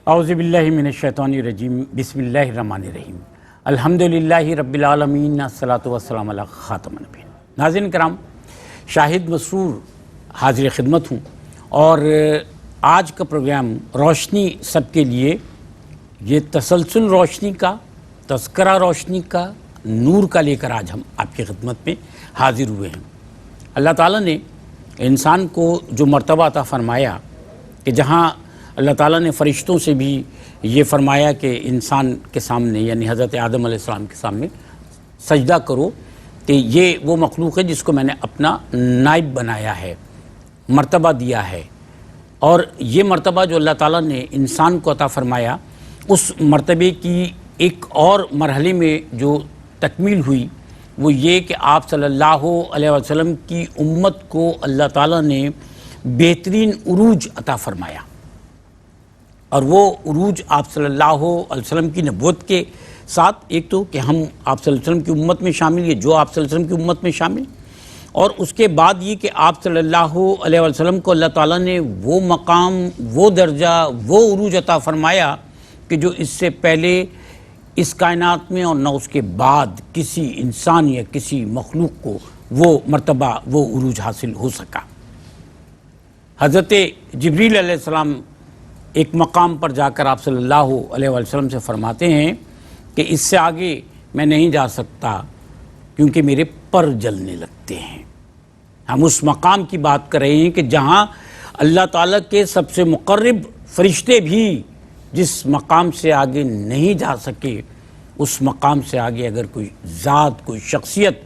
اعوذ باللہ من الشیطان الرجیم بسم اللہ الرحمن الرحیم الحمدللہ رب العالمین الصلاۃ والسلام علی خاتم النبیین۔ ناظرین کرام، شاہد مسرور حاضر خدمت ہوں اور آج کا پروگرام روشنی سب کے لیے، یہ تسلسل روشنی کا، تذکرہ روشنی کا، نور کا لے کر آج ہم آپ کی خدمت میں حاضر ہوئے ہیں۔ اللہ تعالیٰ نے انسان کو جو مرتبہ عطا فرمایا کہ جہاں اللہ تعالیٰ نے فرشتوں سے بھی یہ فرمایا کہ انسان کے سامنے یعنی حضرت آدم علیہ السلام کے سامنے سجدہ کرو، کہ یہ وہ مخلوق ہے جس کو میں نے اپنا نائب بنایا ہے، مرتبہ دیا ہے۔ اور یہ مرتبہ جو اللہ تعالیٰ نے انسان کو عطا فرمایا، اس مرتبے کی ایک اور مرحلے میں جو تکمیل ہوئی وہ یہ کہ آپ صلی اللہ علیہ وسلم کی امت کو اللہ تعالیٰ نے بہترین عروج عطا فرمایا، اور وہ عروج آپ صلی اللہ علیہ وسلم کی نبوت کے ساتھ، ایک تو کہ ہم آپ صلی اللہ علیہ وسلم کی امت میں شامل، یہ جو آپ صلی اللہ علیہ وسلم کی امت میں شامل، اور اس کے بعد یہ کہ آپ صلی اللہ علیہ وسلم کو اللہ تعالیٰ نے وہ مقام، وہ درجہ، وہ عروج عطا فرمایا کہ جو اس سے پہلے اس کائنات میں اور نہ اس کے بعد کسی انسان یا کسی مخلوق کو وہ مرتبہ، وہ عروج حاصل ہو سکا۔ حضرت جبریل علیہ السلام ایک مقام پر جا کر آپ صلی اللہ علیہ وسلم سے فرماتے ہیں کہ اس سے آگے میں نہیں جا سکتا کیونکہ میرے پر جلنے لگتے ہیں۔ ہم اس مقام کی بات کر رہے ہیں کہ جہاں اللہ تعالیٰ کے سب سے مقرب فرشتے بھی جس مقام سے آگے نہیں جا سکے، اس مقام سے آگے اگر کوئی ذات، کوئی شخصیت،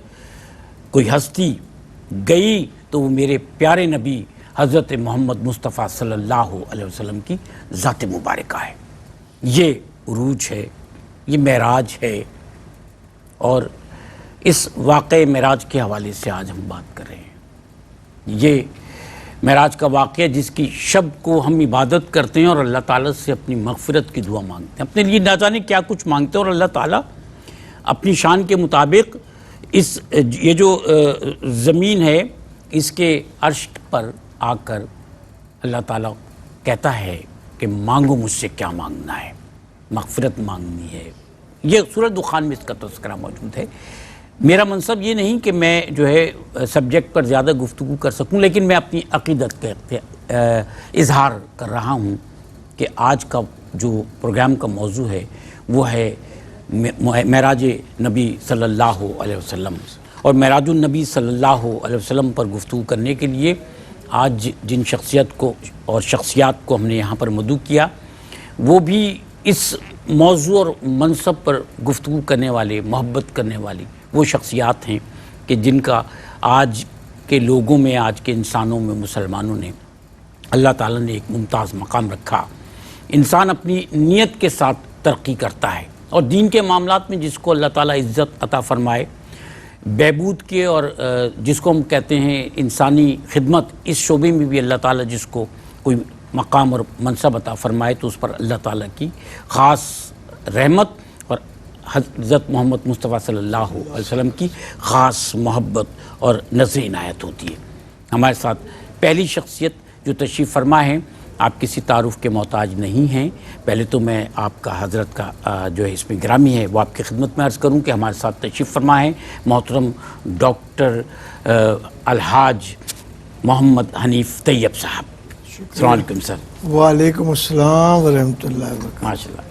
کوئی ہستی گئی تو وہ میرے پیارے نبی حضرت محمد مصطفیٰ صلی اللہ علیہ وسلم کی ذات مبارکہ ہے۔ یہ عروج ہے، یہ معراج ہے، اور اس واقعہ معراج کے حوالے سے آج ہم بات کر رہے ہیں۔ یہ معراج کا واقعہ جس کی شب کو ہم عبادت کرتے ہیں اور اللہ تعالیٰ سے اپنی مغفرت کی دعا مانگتے ہیں، اپنے لیے نہ جانے کیا کچھ مانگتے ہیں، اور اللہ تعالیٰ اپنی شان کے مطابق یہ جو زمین ہے اس کے عرش پر آ کر اللہ تعالیٰ کہتا ہے کہ مانگو مجھ سے کیا مانگنا ہے، مغفرت مانگنی ہے۔ یہ سورۃ دخان میں اس کا تذکرہ موجود ہے۔ میرا منصب یہ نہیں کہ میں جو ہے سبجیکٹ پر زیادہ گفتگو کر سکوں، لیکن میں اپنی عقیدت کا اظہار کر رہا ہوں کہ آج کا جو پروگرام کا موضوع ہے وہ ہے معراج نبی صلی اللہ علیہ وسلم، اور معراج النبی صلی اللہ علیہ وسلم پر گفتگو کرنے کے لیے آج جن شخصیت کو اور شخصیات کو ہم نے یہاں پر مدعو کیا، وہ بھی اس موضوع اور منصب پر گفتگو کرنے والے، محبت کرنے والی وہ شخصیات ہیں کہ جن کا آج کے لوگوں میں، آج کے انسانوں میں، مسلمانوں نے اللہ تعالیٰ نے ایک ممتاز مقام رکھا۔ انسان اپنی نیت کے ساتھ ترقی کرتا ہے، اور دین کے معاملات میں جس کو اللہ تعالیٰ عزت عطا فرمائے، بہبود کے اور جس کو ہم کہتے ہیں انسانی خدمت، اس شعبے میں بھی اللہ تعالیٰ جس کو کوئی مقام اور منصب عطا فرمائے تو اس پر اللہ تعالیٰ کی خاص رحمت اور حضرت محمد مصطفیٰ صلی اللہ علیہ وسلم کی خاص محبت اور نظر عنایت ہوتی ہے۔ ہمارے ساتھ پہلی شخصیت جو تشریف فرما ہے، آپ کسی تعارف کے محتاج نہیں ہیں۔ پہلے تو میں آپ کا حضرت کا جو ہے اس میں گرامی ہے وہ آپ کی خدمت میں عرض کروں کہ ہمارے ساتھ تشریف فرما ہے محترم ڈاکٹر الحاج محمد حنیف طیب صاحب۔ السلام علیکم سر۔ وعلیکم السلام ورحمۃ اللہ وبرکاتہ۔ ماشاء اللہ۔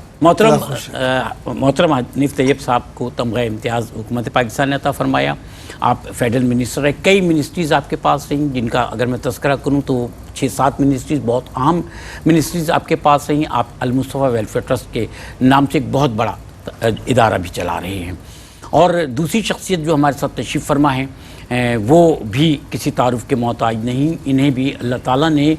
محترم حنیف طیب صاحب کو تمغہ امتیاز حکومت پاکستان نے عطا فرمایا۔ آپ فیڈرل منسٹر ہیں، کئی منسٹریز آپ کے پاس رہیں جن کا اگر میں تذکرہ کروں تو 6-7 منسٹریز بہت اہم منسٹریز آپ کے پاس رہیں۔ آپ المصطفیٰ ویلفیئر ٹرسٹ کے نام سے ایک بہت بڑا ادارہ بھی چلا رہے ہیں۔ اور دوسری شخصیت جو ہمارے ساتھ تشریف فرما ہے وہ بھی کسی تعارف کے محتاج نہیں، انہیں بھی اللہ تعالیٰ نے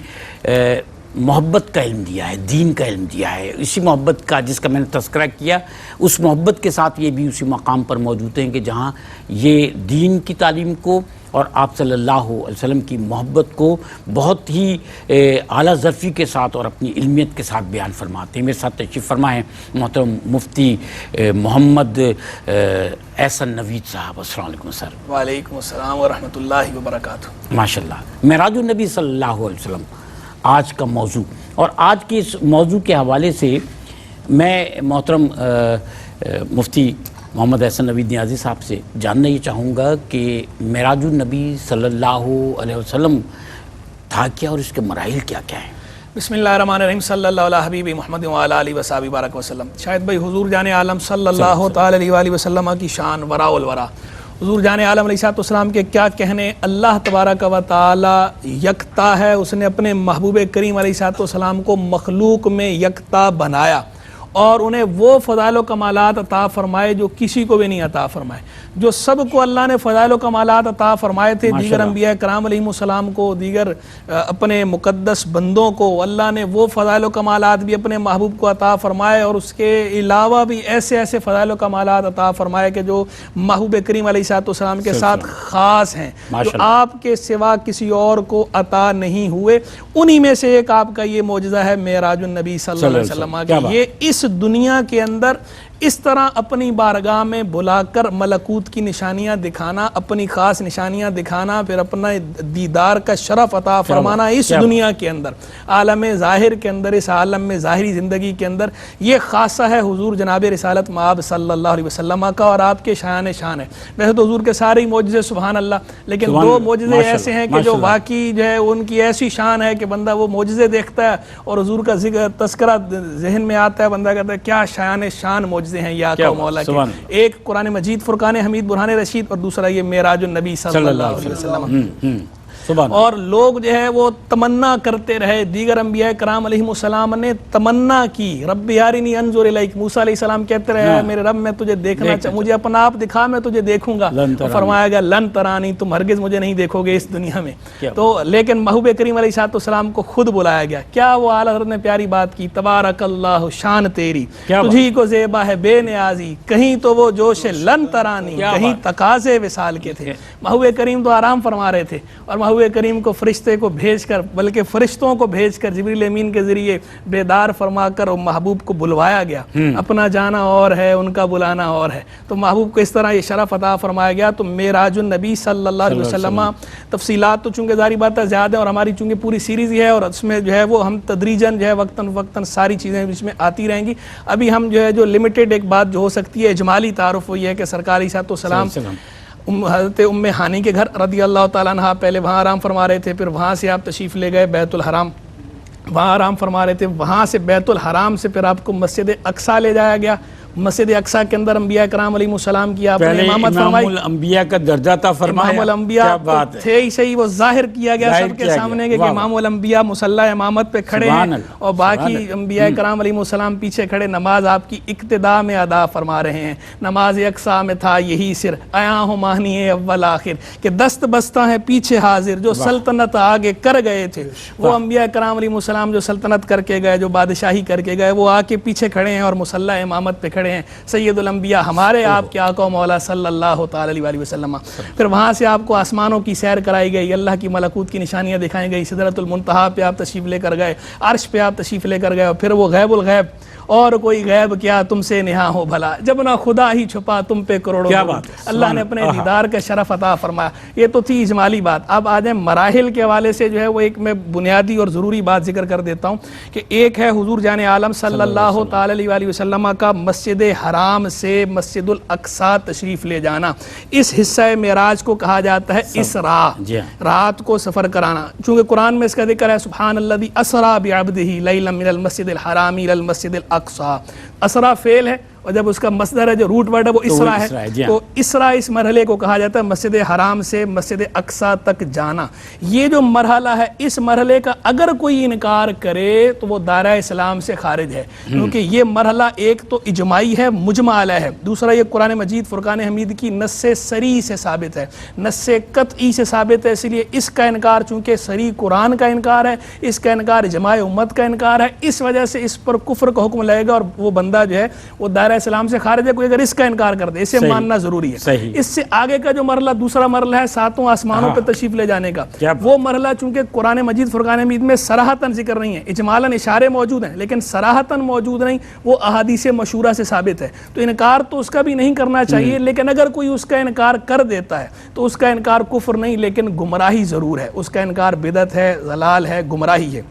محبت کا علم دیا ہے، دین کا علم دیا ہے۔ اسی محبت کا جس کا میں نے تذکرہ کیا، اس محبت کے ساتھ یہ بھی اسی مقام پر موجود ہیں کہ جہاں یہ دین کی تعلیم کو اور آپ صلی اللہ علیہ وسلم کی محبت کو بہت ہی اعلیٰ ظرفی کے ساتھ اور اپنی علمیت کے ساتھ بیان فرماتے ہیں۔ میرے ساتھ تشریف فرما ہے محترم مفتی محمد احسن نوید صاحب۔ السلام علیکم سر۔ وعلیکم السلام ورحمۃ اللہ وبرکاتہ۔ ماشاء اللہ۔ معراج النبی صلی اللہ علیہ وسلم آج کا موضوع، اور آج کے اس موضوع کے حوالے سے میں محترم مفتی محمد احسن نوید نیازی صاحب سے جاننا یہ چاہوں گا کہ معراج النبی صلی اللہ علیہ وسلم تھا کیا اور اس کے مراحل کیا کیا ہیں؟ بسم اللہ الرحمن الرحیم، صلی اللہ علیہ حبیب محمد وعلی آلہ وصحبہ بارک وسلم۔ شاید بھائی حضور جان عالم صلی اللہ تعالی علیہ وآلہ وسلم کی شان وراء الورا، حضور جان عالم علیہ السلام کے کیا کہنے۔ اللہ تبارک و تعالی یکتا ہے، اس نے اپنے محبوب کریم علیہ السلام کو مخلوق میں یکتا بنایا اور انہیں وہ فضائل و کمالات عطا فرمائے جو کسی کو بھی نہیں عطا فرمائے، جو سب کو اللہ نے فضائل و کمالات عطا فرمائے تھے دیگر انبیاء کرام علیہ السلام کو، دیگر اپنے مقدس بندوں کو، اللہ نے وہ فضائل و کمالات بھی اپنے محبوب کو عطا فرمائے اور اس کے علاوہ بھی ایسے ایسے فضائل و کمالات عطا فرمائے کہ جو محبوب کریم علیہ السلام کے ساتھ خاص ہیں، جو آپ کے سوا کسی اور کو عطا نہیں ہوئے۔ انہی میں سے ایک آپ کا یہ معجزہ ہے معراج النبی صلی اللہ علیہ وسلم کا۔ یہ اس دنیا کے اندر اس طرح اپنی بارگاہ میں بلا کر ملکوت کی نشانیاں دکھانا، اپنی خاص نشانیاں دکھانا، پھر اپنا دیدار کا شرف عطا فرمانا اس دنیا کے اندر، عالم ظاہر کے اندر، اس عالم میں ظاہری زندگی کے اندر، یہ خاصہ ہے حضور جناب رسالت مآب صلی اللہ علیہ وسلم کا اور آپ کے شان ہے۔ ویسے تو حضور کے سارے معجزے سبحان اللہ، لیکن دو معجزے ایسے ہیں کہ جو واقعی جو ہے ان کی ایسی شان ہے کہ بندہ وہ معجزے دیکھتا ہے اور حضور کا ذکر تذکرہ ذہن میں آتا ہے، بندہ کہتا ہے کیا شان معجزے ہیں یا آقا مولا کے۔ ایک قرآن مجید فرقان حمید برہان رشید اور دوسرا یہ معراج النبی صلی اللہ علیہ وسلم۔ اور لوگ جو ہے وہ تمنا کرتے رہے، دیگر انبیاء کرام علیہ السلام نے تمنا کی، رب یارینی انظر الیک، موسیٰ علیہ السلام کہتے رہے میرے رب میں تجھے دیکھنا چاہتا، مجھے اپنا آپ دکھا میں تجھے دیکھوں گا، فرمایا گیا لن ترانی، تم ہرگز مجھے نہیں دیکھو گے اس دنیا میں۔ تو لیکن محبوب کریم علیہ السلام کو خود بلایا گیا، کیا وہ اعلیٰ حضرت نے پیاری بات کی، تبارک اللہ شان تیری، تجھی کو زیبا ہے بے نیازی، کہیں تو وہ جوش لن ترانی، کہیں تقاضے وصال کے تھے۔ محبوب کریم تو آرام فرما رہے تھے اور محبوب کریم کو فرشتے کو بھیج کر، بلکہ فرشتوں کو بھیج کر جبریل امین کے ذریعے بیدار فرما کر محبوب کو بلوایا گیا۔ اپنا جانا اور ہے، ان کا بلانا اور ہے، تو محبوب کو اس طرح یہ شرف عطا فرمایا گیا۔ تو معراج النبی صلی اللہ علیہ وسلم، تفصیلات تو چونکہ ظاہری بات ہے زیادہ اور ہماری چونکہ پوری سیریز ہی ہے اور اس میں جو ہے وہ ہم تدریجاً جو ہے وقتاً ساری چیزیں اس میں آتی رہیں گی۔ ابھی ہم جو ہے جو لمیٹڈ ایک بات جو ہو سکتی ہے اجمالی تعارف وہ یہ ہے کہ سرکار علیہ السلام حضرت ام ہانی کے گھر رضی اللہ تعالیٰ عنہ پہلے وہاں آرام فرما رہے تھے، پھر وہاں سے آپ تشریف لے گئے بیت الحرام، وہاں آرام فرما رہے تھے، وہاں سے بیت الحرام سے پھر آپ کو مسجد اقصیٰ لے جایا گیا۔ مسجد اقصیٰ کے اندر انبیاء کرام علیہ السلام کی آپ نے امامت فرمائی، امام الانبیاء کا درجہ تھا فرمایا، امام الانبیاء تھے ہی صحیح، وہ ظاہر کیا گیا سب کے سامنے کہ امام الانبیاء مصلی امامت پہ کھڑے ہیں اور باقی انبیاء کرام علیہ السلام پیچھے کھڑے نماز آپ کی اقتداء میں ادا فرما رہے ہیں۔ نماز اقصیٰ میں تھا یہی سر، آیا ہوں مانی اول آخر، کہ دست بستہ ہیں پیچھے حاضر، جو سلطنت آگے کر گئے تھے وہ انبیاء کرام علیہ السلام جو سلطنت کر کے گئے، جو بادشاہی کر کے گئے، وہ آ کے پیچھے کھڑے ہیں اور مصلی امامت پہ کھڑے ہیں سید الانبیاء ہمارے آپ کے آقا و مولا صلی اللہ تعالی علیہ وسلم۔ پھر وہاں سے آپ کو آسمانوں کی سیر کرائی گئی، اللہ کی ملکوت کی نشانیاں دکھائی گئی، سدرۃ المنتہا پہ آپ تشریف لے کر گئے، عرش پہ آپ تشریف لے کر گئے، اور پھر وہ غیب الغیب اور کوئی غیب کیا تم سے نہا ہو بھلا، جب نہ خدا ہی چھپا تم پہ کروڑوں، اللہ نے اپنے دیدار کا شرف عطا فرمایا۔ یہ تو تھی اجمالی بات۔ اب آ جائیں مراحل کے حوالے سے جو ہے وہ ایک میں بنیادی اور ضروری بات ذکر کر دیتا ہوں کہ ایک ہے حضور جان عالم صلی اللہ تعالی علیہ وسلم کا مسجد حرام سے مسجد الاقصیٰ تشریف لے جانا، اس حصہ معراج کو کہا جاتا ہے اسراء، رات کو سفر کرانا۔ چونکہ قرآن میں اس کا ذکر ہے سبحان الذی اسریٰ بعبدہ لیلا من المسجد الحرام الی المسجد الاقصیٰ، اسریٰ فعل ہے اور جب اس کا مصدر ہے جو روٹ ورڈ ہے وہ اسراء ہے، تو اسراء اس مرحلے کو کہا جاتا ہے مسجد حرام سے مسجد اقصیٰ تک جانا۔ یہ جو مرحلہ ہے اس مرحلے کا اگر کوئی انکار کرے تو وہ دائرہ اسلام سے خارج ہے، کیونکہ یہ مرحلہ ایک تو اجماعی ہے، مجمع علیہ ہے، دوسرا یہ قرآن مجید فرقان حمید کی نص صریح سے ثابت ہے، نص قطعی سے ثابت ہے، اس لیے اس کا انکار چونکہ صریح قرآن کا انکار ہے، اس کا انکار اجماع امت کا انکار ہے، اس وجہ سے اس پر کفر کا حکم لگے گا اور وہ بندہ جو ہے وہ دائرہ اسلام سے خارج ہے۔ کوئی اگر اس کا انکار کر دے اسے ماننا ضروری ہے۔ اس سے آگے کا جو مرحلہ دوسرا مرحلہ ہے ساتوں آسمانوں پہ تشریف لے جانے کا، وہ مرحلہ چونکہ قرآن مجید فرقان حمید میں صراحتاً ذکر نہیں ہے، اجمالاً اشارے موجود ہیں لیکن صراحتاً موجود نہیں، وہ احادیث مشہورہ سے ثابت ہے، تو انکار تو اس کا بھی نہیں کرنا چاہیے، لیکن اگر کوئی اس کا انکار کر دیتا ہے تو اس کا انکار کفر نہیں لیکن گمراہی ضرور ہے، اس کا انکار بدعت ہے، ضلال ہے، گمراہی ہے۔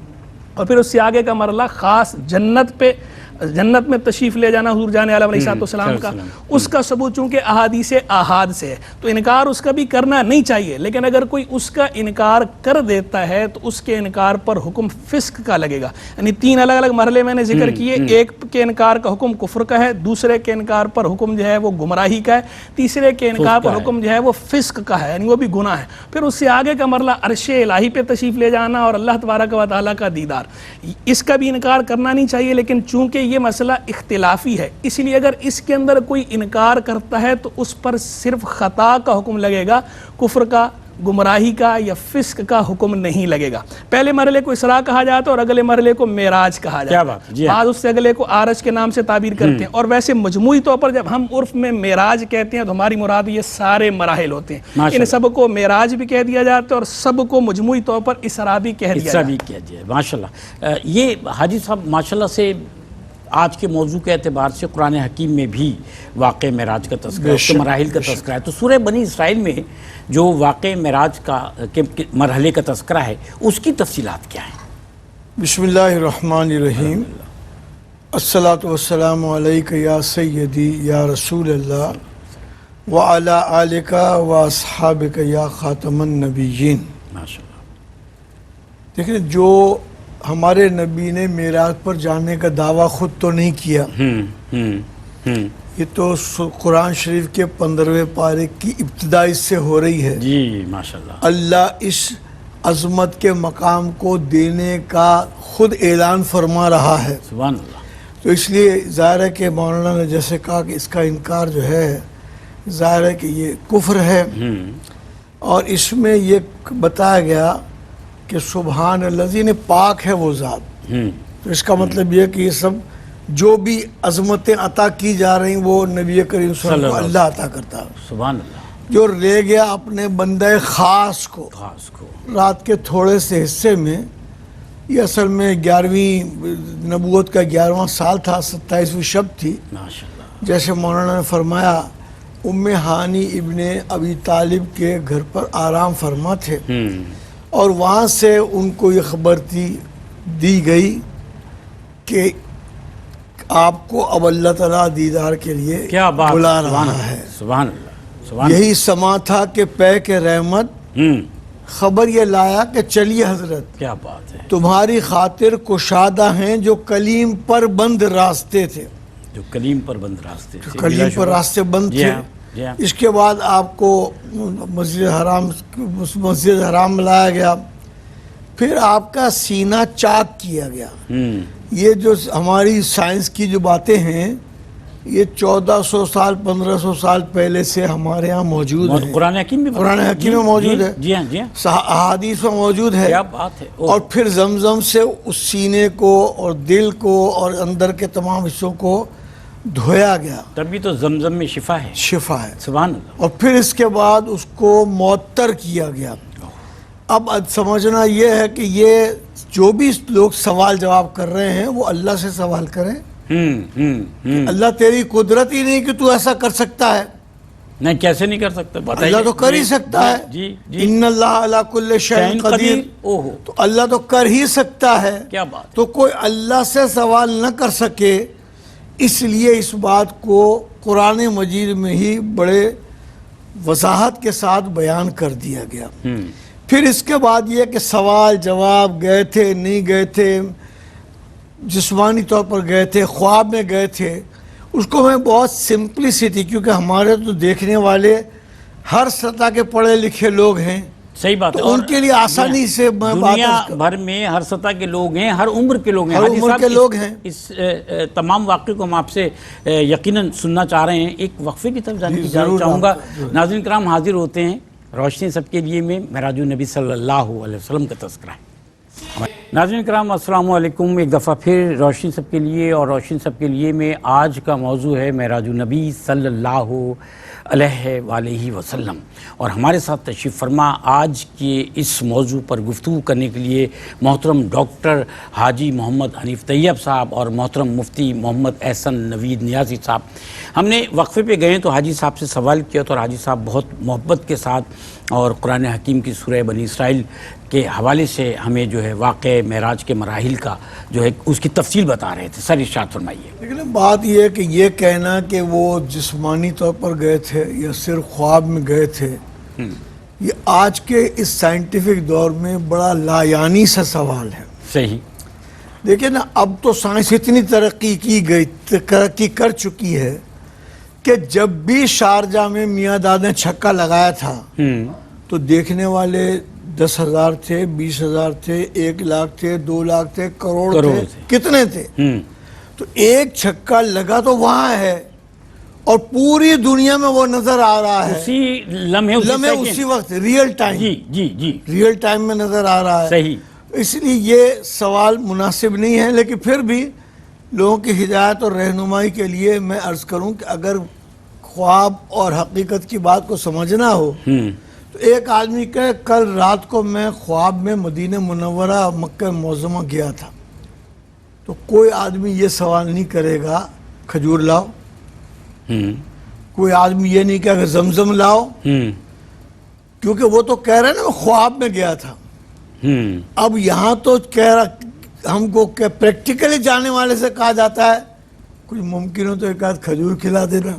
اور پھر اس سے آگے کا مرحلہ خاص جنت میں تشریف لے جانا حضور جان عالم علیہ السلام کا، اس کا ثبوت چونکہ احادیث آحاد سے ہے، تو انکار اس کا بھی کرنا نہیں چاہیے، لیکن اگر کوئی اس کا انکار کر دیتا ہے تو اس کے انکار پر حکم فسق کا لگے گا۔ یعنی 3 الگ الگ مرحلے میں نے ذکر کیے، ایک کے انکار کا حکم کفر کا ہے، دوسرے کے انکار پر حکم جو ہے وہ گمراہی کا ہے، تیسرے کے انکار پر حکم جو ہے وہ فسق کا ہے، یعنی وہ بھی گناہ ہے۔ پھر اس سے آگے کا مرحلہ عرش الہی پہ تشریف لے جانا اور اللہ تبارک و تعالیٰ کا دیدار، اس کا بھی انکار کرنا نہیں چاہیے، لیکن چونکہ یہ مسئلہ اختلافی ہے، اس لیے اگر اس کے اندر کوئی انکار کرتا ہے تو اس پر صرف خطا کا حکم لگے گا، کفر کا، گمراہی کا یا فسق کا حکم نہیں لگے گا۔ پہلے مرحلے کو اسراء کہا جاتا ہے اور اگلے مرحلے کو معراج کہا جاتا ہے، بعض اس سے اگلے کو عارج کے نام سے تعبیر کرتے ہیں، اور ویسے مجموعی طور پر جب ہم عرف میں معراج کہتے ہیں تو ہماری مراد یہ سارے مراحل ہوتے ہیں، ان سب کو معراج بھی کہہ دیا جاتا ہے اور سب کو مجموعی طور پر اسراء بھی کہہ دیا جاتا ہے۔ ماشاءاللہ، یہ حاجی صاحب ماشاءاللہ سے آج کے موضوع کے اعتبار سے قرآن حکیم میں بھی واقع معراج کا تذکرہ، اس کے مراحل کا تذکرہ ہے، تو سورہ بنی اسرائیل میں جو واقع معراج کا مرحلے کا تذکرہ ہے اس کی تفصیلات کیا ہیں؟ بسم اللہ الرحمن الرحیم، الصلاۃ والسلام علیک یا سیدی یا رسول اللہ وعلی آلک و اصحابک یا خاتم النبیین۔ ماشاءاللہ، دیکھیں، جو ہمارے نبی نے معراج پر جانے کا دعویٰ خود تو نہیں کیا، یہ تو قرآن شریف کے 15ویں پارے کی ابتدا اس سے ہو رہی ہے۔ جی ماشاءاللہ، اللہ اس عظمت کے مقام کو دینے کا خود اعلان فرما رہا ہے، سبحان اللہ۔ تو اس لیے ظاہر ہے کہ مولانا نے جیسے کہا کہ اس کا انکار جو ہے ظاہر ہے کہ یہ کفر ہے، اور اس میں یہ بتایا گیا کہ سبحان الذی، نے پاک ہے وہ ذات، تو اس کا مطلب یہ کہ یہ سب جو بھی عظمتیں عطا کی جا رہی ہیں وہ نبی کریم صلی اللہ علیہ وسلم کو اللہ عطا کرتا ہے۔ سبحان اللہ، جو لے گیا اپنے بندہ خاص کو رات کے تھوڑے سے حصے میں، یہ اصل میں 11ویں نبوت کا 11واں سال تھا، 27ویں شب تھی، ماشاءاللہ، جیسے مولانا نے فرمایا ام ہانی ابن ابی طالب کے گھر پر آرام فرما تھے، اور وہاں سے ان کو یہ خبر دی گئی کہ آپ کو اب اللہ تعالیٰ دیدار کے لیے بلا رہا ہے۔ سبحان اللہ، یہی سما تھا کہ پے کے رحمت خبر یہ لایا کہ چلیے حضرت، کیا بات ہے، تمہاری خاطر کشادہ ہیں جو کلیم پر بند راستے تھے، جو کلیم پر بند راستے تھے، کلیم پر راستے بند تھے۔ اس کے بعد آپ کو مسجد حرام لایا گیا، پھر آپ کا سینہ چاک کیا گیا۔ یہ جو ہماری سائنس کی جو باتیں ہیں یہ 1400 سال 1500 سال پہلے سے ہمارے ہاں موجود ہیں، قرآن حکیم میں موجود ہے، جی ہاں، احادیث میں موجود ہے۔ کیا بات ہے، اور پھر زمزم سے اس سینے کو اور دل کو اور اندر کے تمام حصوں کو دھویا گیا، تبھی تو زمزم میں شفا ہے، شفا ہے، سبحان اللہ۔ اور پھر اس کے بعد اس کو معطر کیا گیا۔ اب سمجھنا یہ ہے کہ یہ جو بھی لوگ سوال جواب کر رہے ہیں وہ اللہ سے سوال کریں، اللہ تیری قدرت ہی نہیں کہ تو ایسا کر سکتا ہے، نہیں کیسے نہیں کر سکتا، اللہ تو کر ہی سکتا ہے، ان اللہ علی کل شیء قدیر، تو اللہ تو کر ہی سکتا ہے، کیا بات، تو کوئی اللہ سے سوال نہ کر سکے، اس لیے اس بات کو قرآن مجید میں ہی بڑے وضاحت کے ساتھ بیان کر دیا گیا۔ پھر اس کے بعد یہ کہ سوال جواب گئے تھے نہیں گئے تھے، جسمانی طور پر گئے تھے، خواب میں گئے تھے، اس کو میں بہت سمپلسٹی، کیونکہ ہمارے تو دیکھنے والے ہر سطح کے پڑھے لکھے لوگ ہیں، صحیح بات ہے، تو ان کے لیے آسانی سے دنیا بھر میں ہر سطح کے لوگ ہیں، ہر عمر کے لوگ ہیں، ہر عمر کے لوگ ہیں۔ اس تمام واقعے کو ہم آپ سے یقیناً سننا چاہ رہے ہیں، ایک وقفے کی طرف جانے کی اجازت چاہوں گا۔ ناظرین کرام، حاضر ہوتے ہیں روشنی سب کے لیے میں معراج النبی صلی اللہ علیہ وسلم کا تذکرہ ہے۔ ناظرین کرام، السلام علیکم، ایک دفعہ پھر روشنی سب کے لیے اور روشنی سب کے لیے میں آج کا موضوع ہے معراج النبی صلی اللہ علیہ وآلہ وسلم، اور ہمارے ساتھ تشریف فرما آج کے اس موضوع پر گفتگو کرنے کے لیے محترم ڈاکٹر حاجی محمد حنیف طیب صاحب اور محترم مفتی محمد احسن نوید نیازی صاحب۔ ہم نے وقفے پہ گئے تو حاجی صاحب سے سوال کیا تو حاجی صاحب بہت محبت کے ساتھ اور قرآن حکیم کی سورہ بنی اسرائیل کے حوالے سے ہمیں جو ہے واقع معراج کے مراحل کا جو ہے اس کی تفصیل بتا رہے تھے. سر ارشاد فرمائیے. لیکن بات یہ ہے کہ یہ کہنا کہ وہ جسمانی طور پر گئے تھے یا صرف خواب میں گئے تھے، یہ آج کے اس سائنٹیفک دور میں بڑا لایعنی سا سوال ہے. صحیح. دیکھیں نا، اب تو سائنس اتنی ترقی کر چکی ہے کہ جب بھی شارجہ میں میاں داد نے چھکا لگایا تھا تو دیکھنے والے 10,000 تھے، 20,000 تھے، 1 لاکھ تھے، 2 لاکھ تھے، کروڑ تھے، کتنے تھے. تو ایک چھکا لگا تو وہاں ہے اور پوری دنیا میں وہ نظر آ رہا ہے اسی لمحے اسی وقت، ریئل ٹائم. جی ریئل ٹائم میں نظر آ رہا ہے. صحیح. اس لیے یہ سوال مناسب نہیں ہے، لیکن پھر بھی لوگوں کی ہدایت اور رہنمائی کے لیے میں عرض کروں کہ اگر خواب اور حقیقت کی بات کو سمجھنا ہو تو ایک آدمی کہے کل رات کو میں خواب میں مدینہ منورہ مکہ معظمہ گیا تھا، تو کوئی آدمی یہ سوال نہیں کرے گا کھجور لاؤ، کوئی آدمی یہ نہیں کہے گا زمزم لاؤ، کیونکہ وہ تو کہہ رہے ہیں نا میں خواب میں گیا تھا. اب یہاں تو کہہ رہا ہم کو کہ پریکٹیکلی جانے والے سے کہا جاتا ہے کچھ ممکن ہو تو ایک آدھ کھجور کھلا دینا،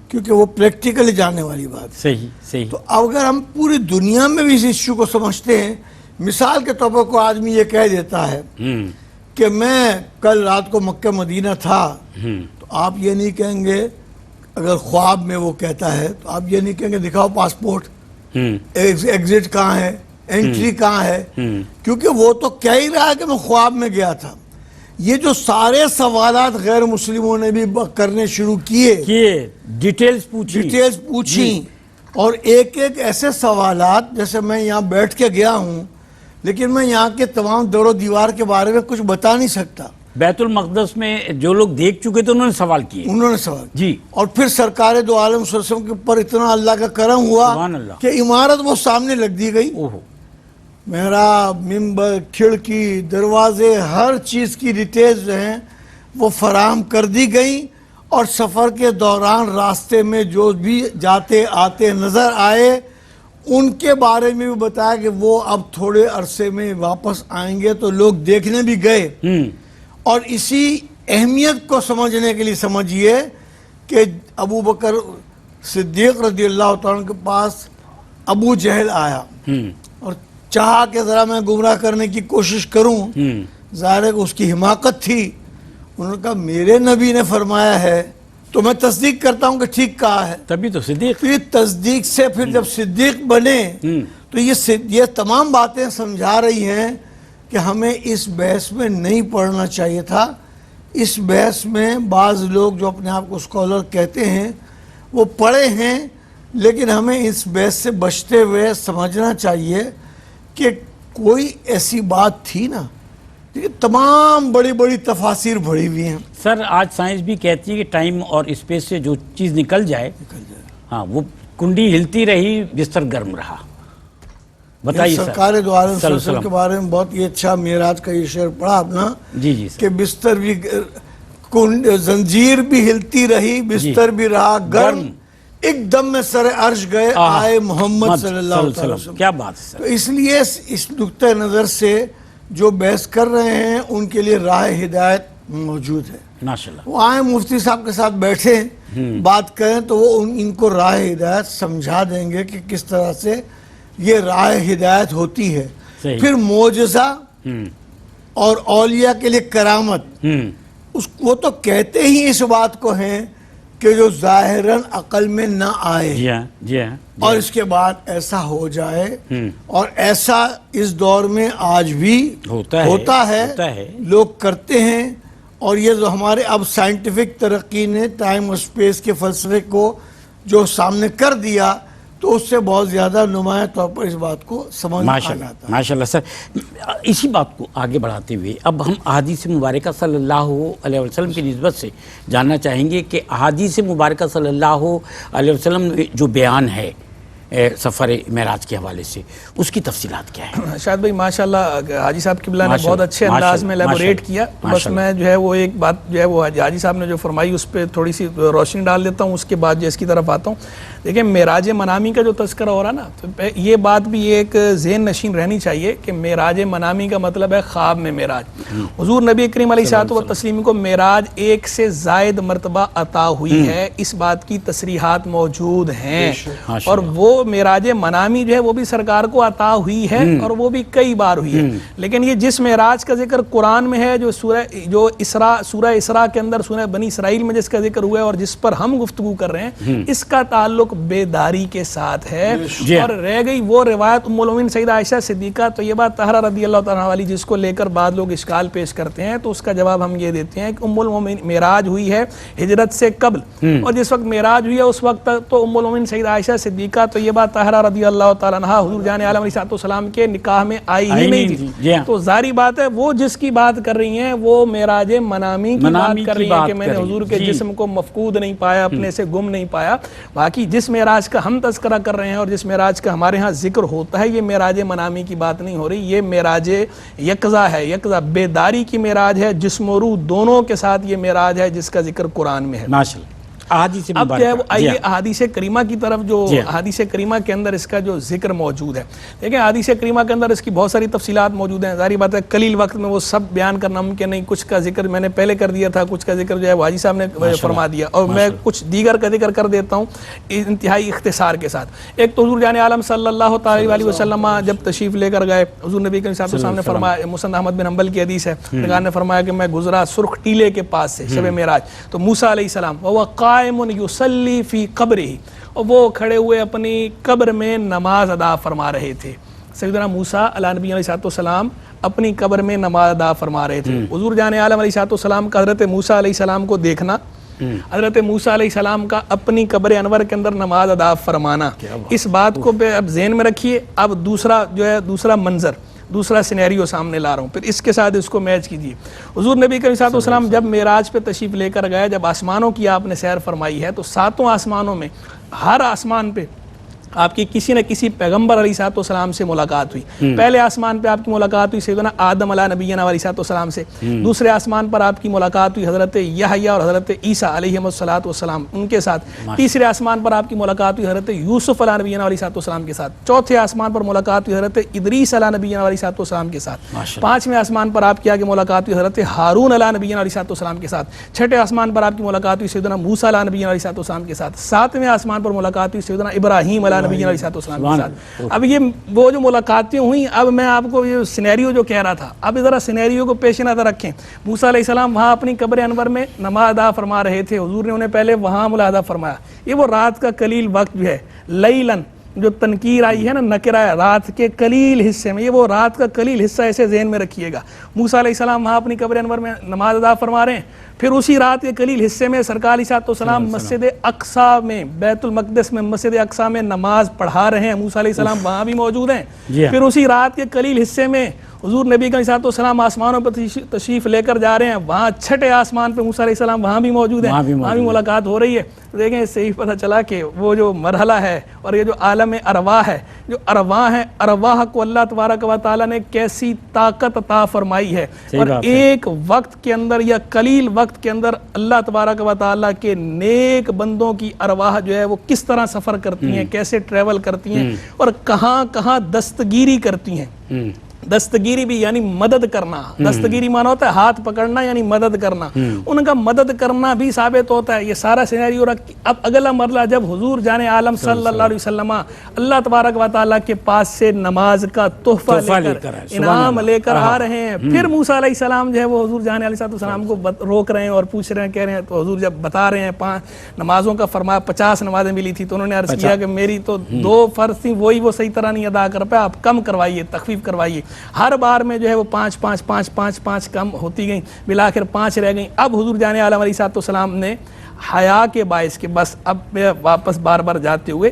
کیونکہ وہ پریکٹیکلی جانے والی بات ہے. صحیح. تو اگر ہم پوری دنیا میں بھی اس ایشو کو سمجھتے ہیں، مثال کے طور پر کوئی آدمی یہ کہہ دیتا ہے کہ میں کل رات کو مکہ مدینہ تھا، تو آپ یہ نہیں کہیں گے، اگر خواب میں وہ کہتا ہے تو آپ یہ نہیں کہیں گے دکھاؤ پاسپورٹ، ایگزٹ کہاں ہے، انٹری کہاں ہے، کیونکہ وہ تو کہہ ہی رہا ہے کہ میں خواب میں گیا تھا. یہ جو سارے سوالات غیر مسلموں نے بھی کرنے شروع کیے، ڈیٹیلز پوچھی اور ایک ایسے سوالات، جیسے میں یہاں بیٹھ کے گیا ہوں لیکن میں یہاں کے تمام در و دیوار کے بارے میں کچھ بتا نہیں سکتا. بیت المقدس میں جو لوگ دیکھ چکے تھے انہوں نے سوال کیے. جی. اور پھر سرکار دو عالم صلی اللہ علیہ وسلم کے اوپر اتنا اللہ کا کرم ہوا کہ عمارت وہ سامنے لگ دی گئی. محراب، منبر، کھڑکی، دروازے، ہر چیز کی ڈیٹیلز جو ہیں وہ فراہم کر دی گئیں، اور سفر کے دوران راستے میں جو بھی جاتے آتے نظر آئے ان کے بارے میں بھی بتایا کہ وہ اب تھوڑے عرصے میں واپس آئیں گے، تو لوگ دیکھنے بھی گئے. اور اسی اہمیت کو سمجھنے کے لیے سمجھیے کہ ابو بکر صدیق رضی اللہ تعالیٰ کے پاس ابو جہل آیا اور چاہا کہ ذرا میں گمراہ کرنے کی کوشش کروں. ظاہر ہے کہ اس کی حماقت تھی. انہوں نے کہا میرے نبی نے فرمایا ہے تو میں تصدیق کرتا ہوں کہ ٹھیک کہا ہے. تبھی تو صدیق. پھر تصدیق سے پھر جب صدیق بنے تو یہ تمام باتیں سمجھا رہی ہیں کہ ہمیں اس بحث میں نہیں پڑھنا چاہیے تھا. اس بحث میں بعض لوگ جو اپنے آپ کو اسکالر کہتے ہیں وہ پڑھے ہیں، لیکن ہمیں اس بحث سے بچتے ہوئے سمجھنا چاہیے کہ کوئی ایسی بات تھی نا. تمام بڑی بڑی تفاسیر بڑھی ہوئی ہیں. سر آج سائنس بھی کہتی ہے کہ ٹائم اور اسپیس سے جو چیز نکل جائے ہاں وہ کنڈی ہلتی رہی، بستر گرم رہا. بتائیے سرکار دو عالم صلی اللہ علیہ وسلم کے بارے میں بہت یہ اچھا معراج کا یہ شعر پڑھا اپنا. جی کہ بستر بھی زنجیر بھی ہلتی رہی، بستر بھی رہا گرم، ایک دم میں سر عرش گئے آئے محمد صلی اللہ علیہ وسلم. کیا بات ہے. تو اس لیے اس نقطۂ نظر سے جو بحث کر رہے ہیں ان کے لیے راہ ہدایت موجود ہے. ماشاءاللہ. وہ آئیں مفتی صاحب کے ساتھ بیٹھیں بات کریں تو وہ ان کو راہ ہدایت سمجھا دیں گے کہ کس طرح سے یہ راہ ہدایت ہوتی ہے. پھر معجزہ اور اولیاء کے لیے کرامت، وہ تو کہتے ہی اس بات کو ہیں کہ جو ظاہراً عقل میں نہ آئے اور اس کے بعد ایسا ہو جائے، اور ایسا اس دور میں آج بھی ہوتا ہے، لوگ کرتے ہیں. اور یہ جو ہمارے اب سائنٹیفک ترقی نے ٹائم اور اسپیس کے فلسفے کو جو سامنے کر دیا تو اس سے بہت زیادہ نمایاں طور پر اس بات کو سمجھ آ جاتا ہے. ماشاءاللہ. سر اسی بات کو آگے بڑھاتے ہوئے اب ہم احادیث مبارکہ صلی اللہ علیہ وسلم کی نسبت سے جاننا چاہیں گے کہ احادیث مبارکہ صلی اللہ علیہ وسلم جو بیان ہے سفر معراج کے حوالے سے، اس کی تفصیلات کیا ہیں؟ شاہد بھائی ماشاءاللہ حاجی صاحب قبلہ نے بہت اچھے انداز میں لیبوریٹ کیا، بس میں جو ہے وہ ایک بات جو ہے وہ حاجی صاحب نے جو فرمائی اس پہ تھوڑی سی روشنی ڈال دیتا ہوں، اس کے بعد جو اس کی طرف آتا ہوں۔ دیکھیں معراج منامی کا جو تذکرہ ہو رہا نا، تو یہ بات بھی ایک ذہن نشین رہنی چاہیے کہ معراج منامی کا مطلب ہے خواب میں معراج۔ حضور نبی کریم علیہ الصلوۃ والتسلیم کو معراج ایک سے زائد مرتبہ عطا ہوئی ہے، اس بات کی تصریحات موجود ہیں، اور وہ معراج منامی جو ہے وہ بھی سرکار کو عطا ہوئی ہے، اور وہ بھی کئی بار ہوئی ہے۔ لیکن یہ جس معراج کا ذکر قرآن میں ہے، جو سورہ اسراء کے اندر، سورہ بنی اسرائیل میں جس کا ذکر ہوا ہے اور جس پر ہم گفتگو کر رہے ہیں، اس کا تعلق بیداری کے ساتھ ہے۔ اور رہ گئی وہ روایت ام المومنین سیدہ عائشہ صدیقہ طیبہ طاہرہ رضی اللہ تعالیٰ والی، جس کو لے کر بعض لوگ اشکال پیش کرتے ہیں، تو اس کا جواب ہم یہ دیتے ہیں کہ ام المومنین معراج ہوئی ہے ہجرت سے قبل، اور جس وقت معراج ہوئی ہے اس وقت تک تو ام المومنین سیدہ عائشہ صدیقہ طیبہ طاہرہ رضی اللہ تعالیٰ عنہا حضور جان عالم علیہ السلام کے نکاح میں آئی ہی نہیں تھی۔ تو ظاہری بات ہے وہ جس کی بات کر رہی ہیں وہ معراج منامی کی بات کر رہی ہیں کہ میں نے حضور کے جسم کو مفقود نہیں پایا، اپنے سے گم نہیں پایا۔ باقی جس معراج کا ہم تذکرہ کر رہے ہیں اور جس معراج کا ہمارے ہاں ذکر ہوتا ہے، یہ معراج منامی کی بات نہیں ہو رہی، یہ معراج یقظہ ہے، یقظہ بیداری کی معراج ہے، جسم و روح دونوں کے ساتھ یہ معراج ہے جس کا ذکر قرآن میں ہے۔ ماشاءاللہ۔ اب جو ہے وہ آئیے احادیث کریمہ کی طرف، جو احادیث کریمہ کے اندر اس کا جو ذکر موجود ہے، دیکھیں احادیث کریمہ کے اندر اس کی بہت ساری تفصیلات موجود ہیں۔ ظاہری بات ہے قلیل وقت میں وہ سب بیان کرنا ممکن نہیں، کچھ کا ذکر میں نے پہلے کر دیا تھا، کچھ کا ذکر جو ہے وہ حاجی صاحب نے فرما دیا، اور میں کچھ دیگر کا ذکر کر دیتا ہوں انتہائی اختصار کے ساتھ۔ ایک تو حضور جان عالم صلی اللہ تعالی علیہ وسلم جب تشریف لے کر گئے، حضور نبی کریم صلی اللہ علیہ وسلم نے فرمایا، مسند احمد بن حنبل کی حدیث ہے، نگار نے فرمایا کہ میں گزرا سرخ ٹیلے کے پاس سے شب معراج، تو موسیٰ علیہ السلام وهو قائم یصلی فی قبرہ، اور وہ کھڑے ہوئے اپنی قبر میں نماز ادا فرما رہے تھے۔ سیدنا موسیٰ علیہ نبی علیہ السلام اپنی قبر میں نماز ادا فرما رہے تھے۔ حضور جان عالم علیہ السلام کا حضرت موسیٰ علیہ السلام کو دیکھنا، حضرت موسیٰ علیہ السلام کا اپنی قبر انور کے اندر نماز ادا فرمانا، اس بات کو اب ذہن میں رکھیے۔ اب دوسرا جو ہے دوسرا منظر، دوسرا سینیریو سامنے لا رہا ہوں، پھر اس کے ساتھ اس کو میچ کیجیے۔ حضور نبی کریم صلی اللہ علیہ وسلم جب معراج پہ تشریف لے کر گئے، جب آسمانوں کی آپ نے سیر فرمائی ہے، تو ساتوں آسمانوں میں ہر آسمان پہ آپ کی کسی نہ کسی پیغمبر علیہ السلام سے ملاقات ہوئی۔ پہلے آسمان پہ آپ کی ملاقات ہوئی سیدنا آدم علیہ نبینا علیہ السلام سے، دوسرے آسمان پر آپ کی ملاقات ہوئی حضرت یحییٰ اور حضرت عیسیٰ علیہ السلام ان کے ساتھ، تیسرے آسمان پر آپ کی ملاقات ہوئی حضرت یوسف علیہ نبینا علیہ السلام کے ساتھ، چوتھے آسمان پر ملاقات ہوئی حضرت ادریس علیہ نبینا علیہ السلام کے ساتھ، پانچویں آسمان پر آپ کی آگے ملاقات ہوئی حضرت ہارون علیہ نبینا علیہ السلام کے ساتھ، چھٹے آسمان پر آپ کی ملاقات ہوئی سیدنا موسیٰ علیہ نبینا علیہ السلام کے ساتھ، ساتویں آسمان پر ملاقات ہوئی سیدنا ابراہیم علیہ نبینا علیہ السلام۔ اب یہ وہ جو ملاقاتیں ہوئیں، اب میں آپ کو یہ سینیریو جو کہہ رہا تھا، اب ذرا سینیریو کو پیش نظر رکھیں۔ موسیٰ علیہ السلام وہاں اپنی قبر انور میں نماز ادا فرما رہے تھے، حضور نے انہیں پہلے وہاں ملاحظہ فرمایا۔ یہ وہ رات کا قلیل وقت جو ہے، لیلن جو تنکیر آئی ہے نا، نکرہ ہے، رات کے قلیل حصے میں، یہ وہ رات کا قلیل حصہ ایسے ذہن میں رکھیے گا۔ موسیٰ علیہ السلام وہاں اپنی قبر انور میں نماز ادا فرما رہے ہیں، پھر اسی رات کے قلیل حصے میں سرکار علیہ السلام مسجد اقصیٰ میں، بیت المقدس میں، مسجد اقصیٰ میں نماز پڑھا رہے ہیں، موسیٰ علیہ السلام وہاں بھی موجود ہیں۔ پھر اسی رات کے قلیل حصے میں حضور نبی علیہ السلام آسمانوں پر تشریف لے کر جا رہے ہیں، وہاں چھٹے آسمان پہ موسیٰ علیہ السلام وہاں بھی موجود ہیں، وہاں بھی ملاقات ہو رہی ہے۔ دیکھیں اس سے ہی پتہ چلا کہ وہ جو مرحلہ ہے اور یہ جو عالم ارواح ہے، جو ارواح ہیں، ارواح کو اللہ تبارک و تعالیٰ نے کیسی طاقت عطا فرمائی ہے، اور ایک وقت کے اندر یا قلیل وقت کے اندر اللہ تبارک و تعالیٰ کے نیک بندوں کی ارواح جو ہے وہ کس طرح سفر کرتی ہیں، کیسے ٹریول کرتی ہیں، اور کہاں کہاں دستگیری کرتی ہیں۔ دستگیری بھی یعنی مدد کرنا، دستگیری مانا ہوتا ہے ہاتھ پکڑنا یعنی مدد کرنا، ان کا مدد کرنا بھی ثابت ہوتا ہے۔ یہ سارا سینیریو رکھ، اب اگلا مرحلہ جب حضور جان عالم صلی اللہ علیہ وسلم اللہ تبارک و تعالیٰ کے پاس سے نماز کا تحفہ لے کر انعام لے کر آ رہے ہیں، پھر موسیٰ علیہ السلام جو ہے وہ حضور جان علیہ السلام کو روک رہے ہیں اور پوچھ رہے ہیں، کہہ رہے ہیں، تو حضور جب بتا رہے ہیں 5 نمازوں کا فرمایا، 50 نمازیں ملی تھی، تو انہوں نے عرض کیا کہ میری تو 2 فرض تھیں، وہی وہ صحیح طرح نہیں ادا کر پایا، آپ کم کروائیے، تخفیف کروائیے۔ ہر بار میں جو ہے وہ 5 کم ہوتی گئیں، بلاخر 5 رہ گئیں۔ اب حضور جان عالم علیہ السلام نے حیا کے باعث کے بس اب واپس بار بار جاتے ہوئے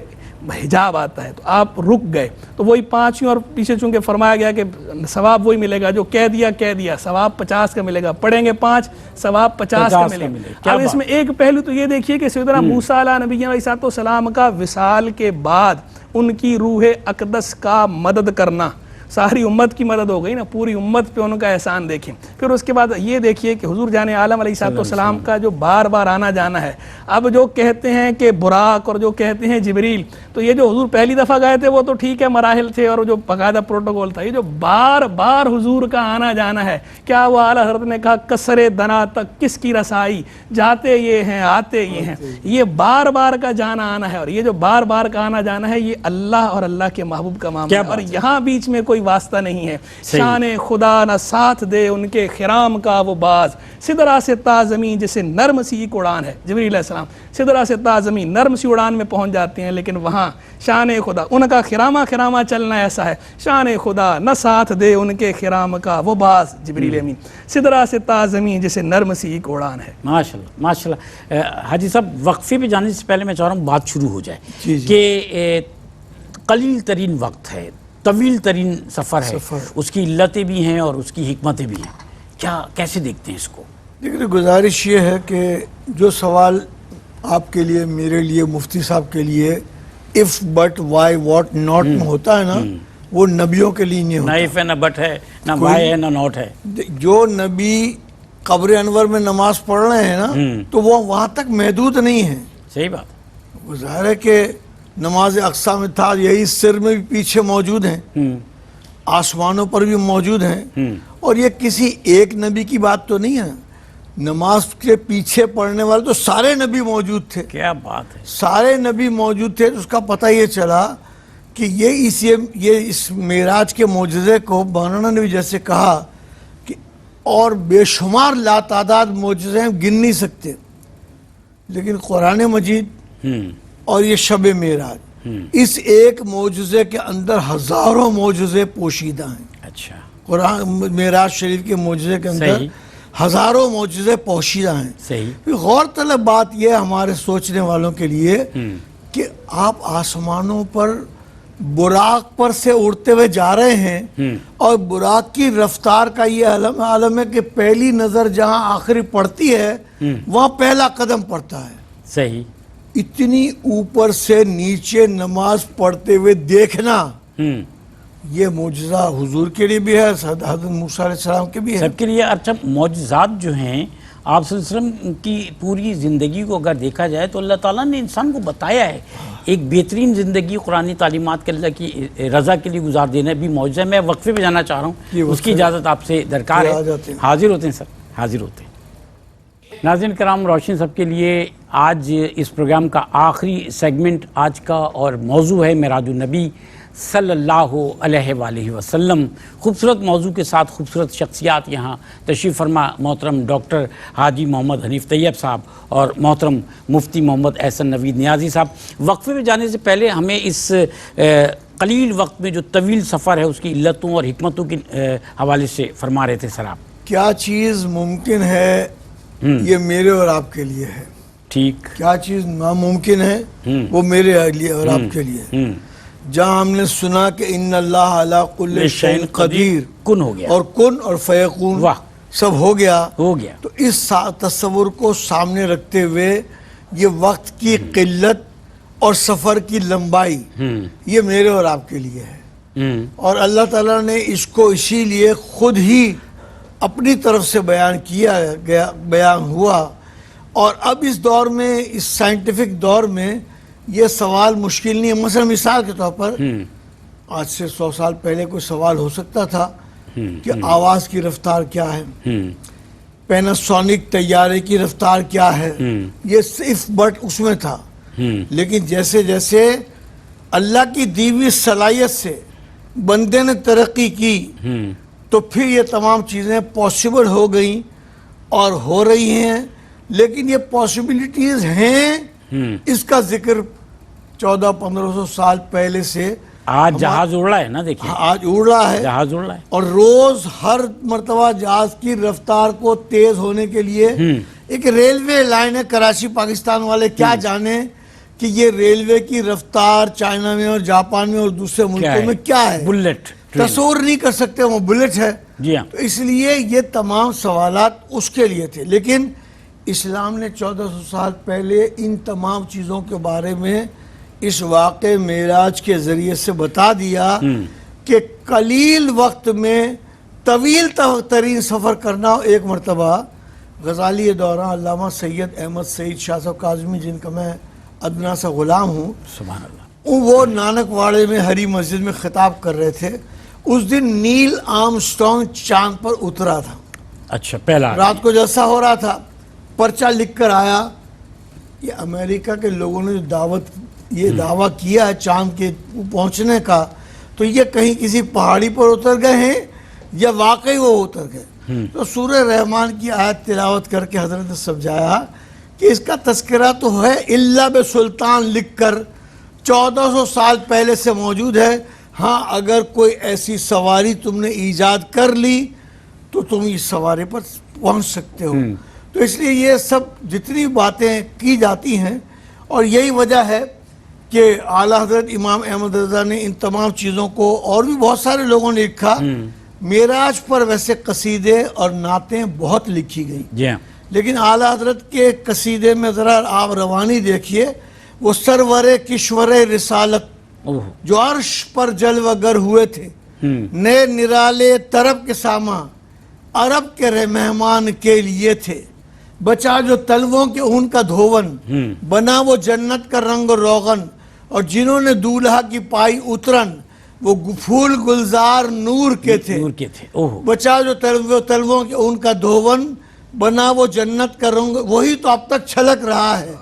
حجاب آتا ہے تو آپ رک گئے، تو وہی 5 اور پیچھے چونکہ فرمایا گیا کہ ثواب وہی ملے گا جو کہہ دیا، ثواب 50 کا ملے گا، پڑھیں گے 5 ثواب 50 کا ملے گا۔ اب اس میں ایک پہلو تو یہ دیکھیے کہ سیدنا موسیٰ علیہ نبی علیہ السلام کا وصال کے بعد ان کی روح اقدس کا مدد کرنا، ساری امت کی مدد ہو گئی نا، پوری امت پہ ان کا احسان دیکھیں۔ پھر اس کے بعد یہ دیکھیے کہ حضور جان عالم علیہ السلام کا جو بار بار آنا جانا ہے، اب جو کہتے ہیں کہ براق اور جو کہتے ہیں جبریل، تو یہ جو حضور پہلی دفعہ گئے تھے وہ تو ٹھیک ہے مراحل تھے اور جو باقاعدہ پروٹوکول تھا، یہ جو بار بار حضور کا آنا جانا ہے، کیا وہ اعلیٰ حضرت نے کہا کسرے دنا تک کس کی رسائی، جاتے یہ ہیں آتے یہ ہیں، یہ بار بار کا جانا آنا ہے، اور یہ جو بار بار کا آنا جانا ہے یہ اللہ اور اللہ کے محبوب کا معاملہ ہے، اور یہاں بیچ میں کوئی واسطہ نہیں ہے۔ شان خدا نہ ساتھ دے ان کے خرام کا وہ باز، سدرا سے تا زمین جسے نرم سی ایک اڑان ہے۔ جبریل علیہ السلام سدرا سے تا زمین نرم سی اڑان میں پہنچ جاتے ہیں، لیکن وہاں شان خدا ان کا خرامہ چلنا ایسا ہے، شان خدا نہ ساتھ دے ان کے خرام کا وہ باز، جبریل امین سدرا سے تا زمین جسے نرم سی ایک اڑان ہے۔ ماشاءاللہ ماشاءاللہ۔ حاجی صاحب وقفے پہ جانے سے پہلے میں چاہ رہا ہوں بات شروع ہو جائے کہ قلیل ترین وقت ہے، طویل ترین سفر ہے، اس کی علتیں بھی ہیں اور اس کی حکمتیں بھی ہیں، کیا کیسے دیکھتے ہیں اس کو؟ دیکھیے گزارش یہ ہے کہ جو سوال آپ کے لیے، میرے لیے، مفتی صاحب کے لیے if but why what not میں ہوتا ہے نا، وہ نبیوں کے لیے نہیں ہوتا۔ نہ اف ہے، نہ بٹ ہے، نہ وائی ہے، نہ ناٹ ہے۔ جو نبی قبر انور میں نماز پڑھ رہے ہیں نا تو وہ وہاں تک محدود نہیں ہے۔ صحیح بات۔ وہ ظاہر ہے کہ نماز اقصا میں تھا، یہی سر میں بھی پیچھے موجود ہیں، آسمانوں پر بھی موجود ہیں، اور یہ کسی ایک نبی کی بات تو نہیں ہے، نماز کے پیچھے پڑھنے والے تو سارے نبی موجود تھے۔ کیا بات ہے، سارے نبی موجود تھے۔ اس کا پتہ یہ چلا کہ یہ اس معراج کے معجزے کو مولانا نے بھی جیسے کہا کہ اور بے شمار لاتعداد معجزے ہیں، گن نہیں سکتے، لیکن قرآن مجید اور یہ شب معراج، اس ایک معجزے کے اندر ہزاروں معجزے پوشیدہ ہیں۔ اچھا، قرآن معراج شریف کے معجزے کے اندر ہزاروں معجزے پوشیدہ ہیں۔ صحیح۔ غور طلب بات یہ ہمارے سوچنے والوں کے لیے کہ آپ آسمانوں پر براق پر سے اڑتے ہوئے جا رہے ہیں، اور براق کی رفتار کا یہ عالم ہے کہ پہلی نظر جہاں آخری پڑتی ہے وہاں پہلا قدم پڑتا ہے۔ صحیح۔ اتنی اوپر سے نیچے نماز پڑھتے ہوئے دیکھنا، یہ معجزہ حضور کے لیے بھی ہے، حضرت موسیٰ علیہ السلام کے بھی ہے، سب کے لیے۔ اچھا، معجزات جو ہیں آپ صلی اللہ علیہ وسلم کی پوری زندگی کو اگر دیکھا جائے تو اللہ تعالیٰ نے انسان کو بتایا ہے ایک بہترین زندگی قرآنی تعلیمات کے اللہ کی رضا کے لیے گزار دینا بھی معجزہ ہے۔ میں وقفے پہ جانا چاہ رہا ہوں، اس کی اجازت آپ سے درکار ہے۔ حاضر ہوتے ہیں سر، حاضر ہوتے ہیں۔ ناظرین کرام، روشن صاحب کے لیے آج اس پروگرام کا آخری سیگمنٹ آج کا اور موضوع ہے معراج النبی صلی اللہ علیہ وآلہ وسلم۔ خوبصورت موضوع کے ساتھ خوبصورت شخصیات یہاں تشریف فرما محترم ڈاکٹر حاجی محمد حنیف طیب صاحب اور محترم مفتی محمد احسن نوید نیازی صاحب۔ وقفے میں جانے سے پہلے ہمیں اس قلیل وقت میں جو طویل سفر ہے اس کی علتوں اور حکمتوں کے حوالے سے فرما رہے تھے سر آپ۔ کیا چیز ممکن ہے یہ میرے اور آپ کے لیے ہے، ٹھیک، کیا چیز ناممکن ہے وہ میرے لیے اور آپ کے لیے ہے۔ جہاں ہم نے سنا کہ ان اللہ علی کل شیء قدیر، کن ہو گیا، اور کن اور فیکون سب ہو گیا، تو اس تصور کو سامنے رکھتے ہوئے یہ وقت کی قلت اور سفر کی لمبائی یہ میرے اور آپ کے لیے ہے، اور اللہ تعالیٰ نے اس کو اسی لیے خود ہی اپنی طرف سے بیان کیا گیا، بیان ہوا۔ اور اب اس دور میں، اس سائنٹیفک دور میں یہ سوال مشکل نہیں ہے۔ مثلا مثال کے طور پر آج سے 100 سال پہلے کوئی سوال ہو سکتا تھا کہ آواز کی رفتار کیا ہے، پیناسونک طیارے کی رفتار کیا ہے، یہ صرف بٹ اس میں تھا، لیکن جیسے جیسے اللہ کی دی ہوئی صلاحیت سے بندے نے ترقی کی تو پھر یہ تمام چیزیں پاسبل ہو گئیں اور ہو رہی ہیں۔ لیکن یہ پاسبلٹیز ہیں، اس کا ذکر 1400-1500 سال پہلے سے آج جہاز اڑ رہا ہے نا، دیکھیں آج اڑ رہا ہے، جہاز اڑ رہا ہے، اور روز ہر مرتبہ جہاز کی رفتار کو تیز ہونے کے لیے ایک ریلوے لائن ہے کراچی پاکستان والے کیا جانے کہ یہ ریلوے کی رفتار چائنا میں اور جاپان میں اور دوسرے ملکوں میں کیا ہے، بلٹ تصور نہیں کر سکتے، وہ بلٹ ہے. جی ہاں. تو اس لیے یہ تمام سوالات اس کے لیے تھے. لیکن اسلام نے 1400 سال پہلے ان تمام چیزوں کے بارے میں اس واقع معراج کے ذریعے سے بتا دیا کہ قلیل وقت میں طویل ترین سفر کرنا. ایک مرتبہ غزالی دوران علامہ سید احمد سعید شاہ صاحب کاظمی، جن کا میں ادنا سا غلام ہوں، سبحان اللہ، وہ نانک واڑے میں ہری مسجد میں خطاب کر رہے تھے. اس دن نیل آرمسٹرانگ چاند پر اترا تھا. اچھا، پہلا رات کو جلسہ ہو رہا تھا، پرچہ لکھ کر آیا کہ امریکہ کے لوگوں نے جو یہ دعویٰ کیا ہے چاند کے پہنچنے کا، تو یہ کہیں کسی پہاڑی پر اتر گئے ہیں یا واقعی وہ اتر گئے. تو سورہ رحمان کی آیت تلاوت کر کے حضرت نے سمجھایا کہ اس کا تذکرہ تو ہے اللہ بسلطان لکھ کر 1400 سال پہلے سے موجود ہے. ہاں، اگر کوئی ایسی سواری تم نے ایجاد کر لی تو تم اس سواری پر پہنچ سکتے ہو. تو اس لیے یہ سب جتنی باتیں کی جاتی ہیں، اور یہی وجہ ہے کہ اعلیٰ حضرت امام احمد رضا نے ان تمام چیزوں کو، اور بھی بہت سارے لوگوں نے لکھا. معراج پر ویسے قصیدے اور نعتیں بہت لکھی گئی، جی ہاں، لیکن اعلیٰ حضرت کے قصیدے میں ذرا آپ روانی دیکھیے. وہ سرور کشور رسالت جو عرش پر جلوہ گر ہوئے تھے، نئے نرالے طرب کے ساما عرب کے مہمان کے لیے تھے. بچا جو تلووں کے اون کا دھون، بنا وہ جنت کا رنگ و روغن. اور جنہوں نے دولہا کی پائی اترن، وہ پھول گلزار نور کے تھے. بچا جو تلووں کے اون کا دھون، بنا وہ جنت کا رنگ. وہی تو اب تک چھلک رہا ہے،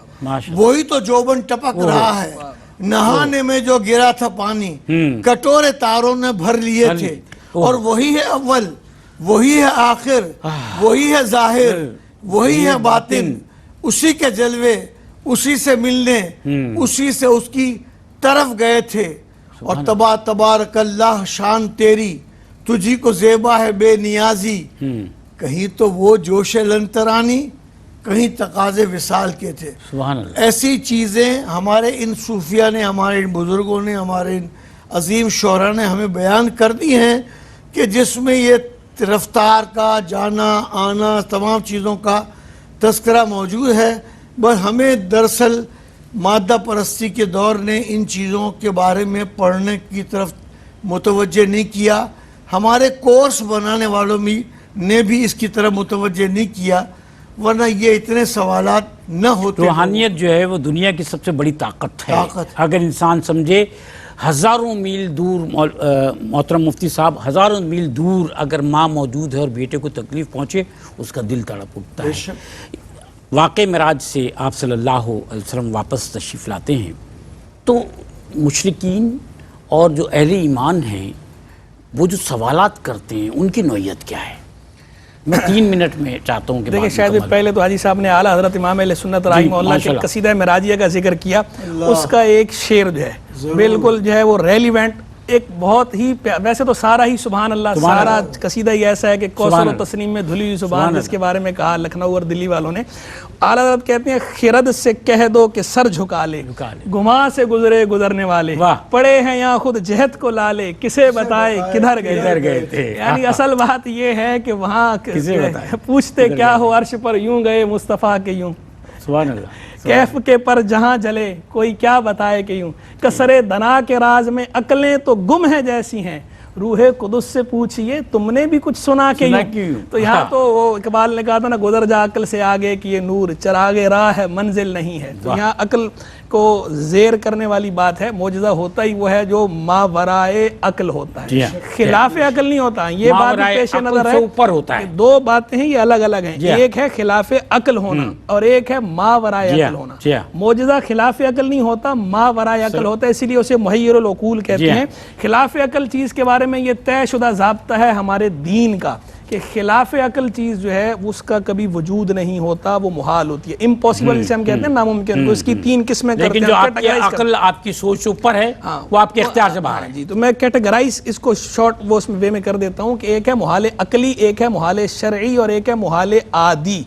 وہی تو جوبن ٹپک رہا ہے. نہانے میں جو گرا تھا پانی، کٹورے تاروں نے بھر لیے تھے. اور وہی ہے اول، وہی ہے آخر، وہی ہے ظاہر، وہی ہے باطن. اسی کے جلوے، اسی سے ملنے، اسی سے اس کی طرف گئے تھے. اور تبارک اللہ شان تیری، تجھی کو زیبا ہے بے نیازی. کہیں تو وہ جوش لنترانی، کہیں تقاضے وصال کے تھے. سبحان اللہ. ایسی چیزیں ہمارے ان صوفیہ نے، ہمارے ان بزرگوں نے، ہمارے ان عظیم شعراء نے ہمیں بیان کر دی ہیں کہ جس میں یہ رفتار کا، جانا آنا، تمام چیزوں کا تذکرہ موجود ہے. بس ہمیں دراصل مادہ پرستی کے دور نے ان چیزوں کے بارے میں پڑھنے کی طرف متوجہ نہیں کیا. ہمارے کورس بنانے والوں نے بھی اس کی طرف متوجہ نہیں کیا، ورنہ یہ اتنے سوالات نہ ہوتے. روحانیت جو ہے وہ دنیا کی سب سے بڑی طاقت ہے. اگر انسان سمجھے، ہزاروں میل دور، محترم مفتی صاحب، ہزاروں میل دور اگر ماں موجود ہے اور بیٹے کو تکلیف پہنچے، اس کا دل تڑپ اٹھتا ہے. واقع معراج سے آپ صلی اللہ علیہ وسلم واپس تشریف لاتے ہیں، تو مشرکین اور جو اہل ایمان ہیں وہ جو سوالات کرتے ہیں ان کی نوعیت کیا ہے؟ میں 3 منٹ میں چاہتا ہوں کہ دیکھیں شاید پہلے تو حاجی صاحب نے اعلیٰ حضرت امام اہل سنت رحمہ اللہ کے قصیدہ معراجیہ کا ذکر کیا. اس کا ایک شعر جو ہے بالکل جو ہے وہ ریلیونٹ، ایک بہت ہی ویسے تو سارا ہی سبحان اللہ، سارا قصیدہ ہی ایسا ہے کہ کوثر و تسنیم میں دھلی ہوئی زبان، جس کے بارے میں کہا لکھنؤ اور دلی والوں نے. اعلیٰ حضرت کہتے ہیں خرد سے کہہ دو کہ سر جھکا لے، گما سے گزرے گزرنے والے، پڑے ہیں یہاں خود جہت کو لالے، کسے بتائے کدھر گئے تھے. یعنی اصل بات یہ ہے کہ وہاں پوچھتے کیا ہو عرش پر، یوں گئے مصطفیٰ کے یوں. سبحان اللہ. کیف کے پر جہاں جلے، کوئی کیا بتائے کہ یوں. کسرے دنا کے راز میں عقلیں تو گم ہیں جیسی ہیں، روح قدس سے پوچھئے تم نے بھی کچھ سنا کہ یوں. تو یہاں تو وہ اقبال نے کہا تھا نا، گزر جا عقل سے آگے کی یہ نور، چراغ راہ ہے منزل نہیں ہے. تو یہاں عقل کو زیر کرنے والی بات ہے. معجزہ ہوتا ہی وہ ہے جو ما ورائے عقل ہوتا ہے، خلاف عقل نہیں ہوتا. یہ بات پیش نظر ہے، اوپر ہوتا ہے. 2 باتیں ہیں، یہ الگ الگ ہیں. ایک ہے خلاف عقل ہونا اور ایک ہے ما ورائے عقل ہونا. معجزہ خلاف عقل نہیں ہوتا، ما ورائے عقل ہوتا ہے، اسی لیے اسے محیر العقول کہتے ہیں. خلاف عقل چیز کے بارے میں یہ طے شدہ ضابطہ ہے ہمارے دین کا کہ خلاف عقل چیز جو ہے اس کا کبھی وجود نہیں ہوتا، وہ محال ہوتی ہے. امپاسبل جسے ہم کہتے ہیں ناممکن، اس کی 3 قسمیں کرتے ہیں. لیکن جو آپ کی عقل، آپ کی سوچ سے اوپر ہے، وہ آپ کے اختیار سے باہر ہے. جی، تو میں کیٹیگرائز اس کو شارٹ اس وے میں کر دیتا ہوں کہ ایک ہے محال عقلی، ایک ہے محال شرعی اور ایک ہے محال عادی.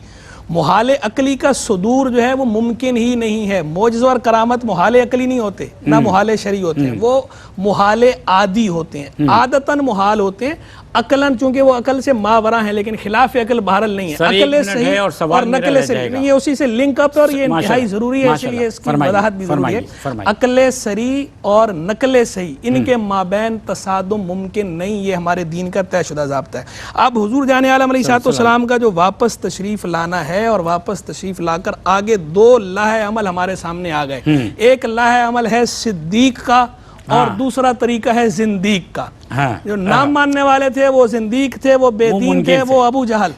محال عقلی کا صدور جو ہے وہ ممکن ہی نہیں ہے. معجزہ اور کرامت محال عقلی نہیں ہوتے, نہ محال شرعی ہوتے ہیں, وہ محال عادی ہوتے ہیں, عادتاً محال ہوتے ہیں. عقلاً چونکہ وہ عقل سے ماورا ہیں, لیکن خلاف عقل بہرحال نہیں ہے. عقل صحیح اور نقل صحیح نہیں, یہ اسی سے لنک اپ ہے اور یہ انتہائی ضروری ہے, اس لیے اس کی وضاحت بھی ضروری ہے. عقل صریح اور نقل صحیح ان کے مابین تصادم ممکن نہیں, یہ ہمارے دین کا طے شدہ ضابطہ ہے. اب حضور جان عالم علیہ السلام کا جو واپس تشریف لانا ہے اور واپس تشریف لا کر آگے دو لاہ عمل ہمارے سامنے آ گئے. ایک لاہ عمل ہے صدیق کا اور دوسرا طریقہ ہے زندیق کا. جو نام ماننے والے تھے وہ زندیق تھے, وہ بے دین تھے, وہ ابو جہل,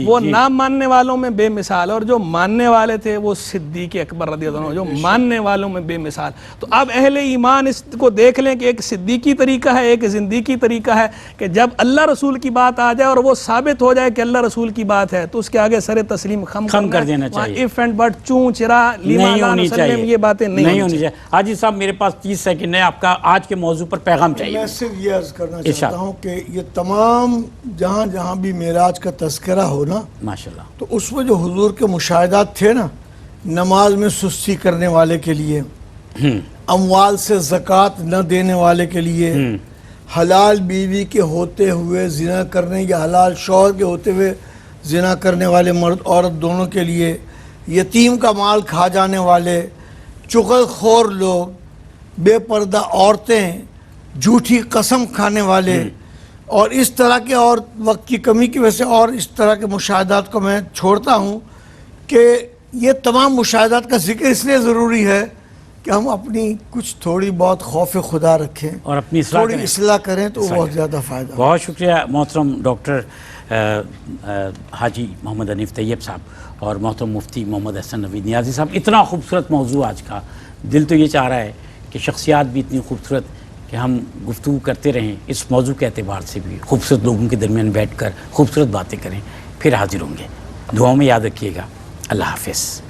وہ نام ماننے والوں میں بے مثال, اور جو ماننے والے تھے وہ صدیق اکبر رضی اللہ عنہ, جو ماننے والوں میں بے مثال. تو اب اہل ایمان اس کو دیکھ لیں کہ ایک صدیقی طریقہ ہے, ایک زندیقی طریقہ ہے, کہ جب اللہ رسول کی بات آ جائے اور وہ ثابت ہو جائے کہ اللہ رسول کی بات ہے تو اس کے آگے سر تسلیم خم کر دینا چاہیے. اف اینڈ بٹ, چون چرا لیما لا نسلم, یہ باتیں نہیں ہونی چاہیے. حاجی صاحب میرے پاس 30 سیکنڈ ہے, آپ کا آج کے موضوع پر پیغام چاہیے. میں صرف یہ عرض کرنا چاہتا ہوں کہ یہ تمام جہاں جہاں بھی معراج کا تذکرہ ہو نا, ماشاءاللہ, تو اس میں جو حضور کے مشاہدات تھے نا, نماز میں سستی کرنے والے کے لیے, اموال سے زکوٰۃ نہ دینے والے کے لیے, حلال بیوی کے ہوتے ہوئے زنا کرنے یا حلال شوہر کے ہوتے ہوئے زنا کرنے والے مرد عورت دونوں کے لیے, یتیم کا مال کھا جانے والے, چغل خور لوگ, بے پردہ عورتیں, جھوٹی قسم کھانے والے, اور اس طرح کے, اور وقت کی کمی کی وجہ سے اور اس طرح کے مشاہدات کو میں چھوڑتا ہوں کہ یہ تمام مشاہدات کا ذکر اس لیے ضروری ہے کہ ہم اپنی کچھ تھوڑی بہت خوف خدا رکھیں اور اپنی تھوڑی اصلاح کریں تو بہت زیادہ فائدہ. بہت شکریہ محترم ڈاکٹر حاجی محمد حنیف طیب صاحب اور محترم مفتی محمد احسن نوید نیازی صاحب. اتنا خوبصورت موضوع آج کا, دل تو یہ چاہ رہا ہے کہ شخصیات بھی اتنی خوبصورت کہ ہم گفتگو کرتے رہیں, اس موضوع کے اعتبار سے بھی خوبصورت لوگوں کے درمیان بیٹھ کر خوبصورت باتیں کریں. پھر حاضر ہوں گے, دعاؤں میں یاد رکھیے گا. اللہ حافظ.